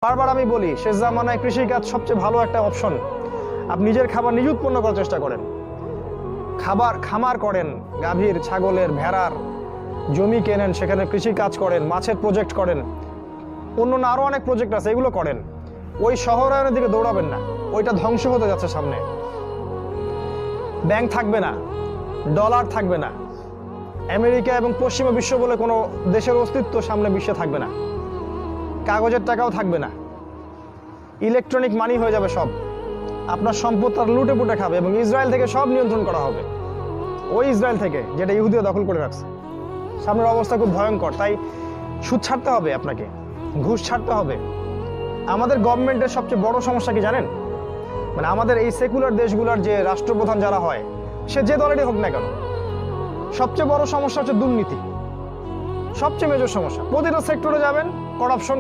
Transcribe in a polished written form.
বারবার আমি বলি, শেষ জামানায় কৃষিকাজ সবচেয়ে ভালো একটা অপশন। আপনি নিজের খাবার নিজে উৎপন্ন করার চেষ্টা করেন, খামার করেন, গাভীর, ছাগলের, ভেড়ার, জমি কেনেন, সেখানে কৃষি কাজ করেন, মাছের প্রজেক্ট করেন, অন্য আরও অনেক প্রজেক্ট আছে, এগুলো করেন। ওই শহরায়নের দিকে দৌড়াবেন না, ওইটা ধ্বংস হতে যাচ্ছে সামনে। ব্যাংক থাকবে না, ডলার থাকবে না, আমেরিকা এবং পশ্চিমা বিশ্ব বলে কোনো দেশের অস্তিত্ব সামনে বিশ্বে থাকবে না, কাগজের টাকাও থাকবে না, ইলেকট্রনিক মানি হয়ে যাবে সব। আপনার সম্পদ তার লুটে পুটে খাবে এবং ইসরায়েল থেকে সব নিয়ন্ত্রণ করা হবে, ওই ইসরায়েল থেকে যেটা ইহুদিও দখল করে রাখছে। সামনের অবস্থা খুব ভয়ঙ্কর। তাই সুদ ছাড়তে হবে, আপনাকে ঘুষ ছাড়তে হবে। আমাদের গভর্নমেন্টের সবচেয়ে বড় সমস্যা কি জানেন? মানে আমাদের এই সেকুলার দেশগুলোর যে রাষ্ট্রপ্রধান যারা হয়, সে যে দলেরই হোক না কেন, সবচেয়ে বড় সমস্যা হচ্ছে দুর্নীতি। সবচেয়ে মেজর সমস্যা। প্রতিটা সেক্টরে যাবেন, করাপশন।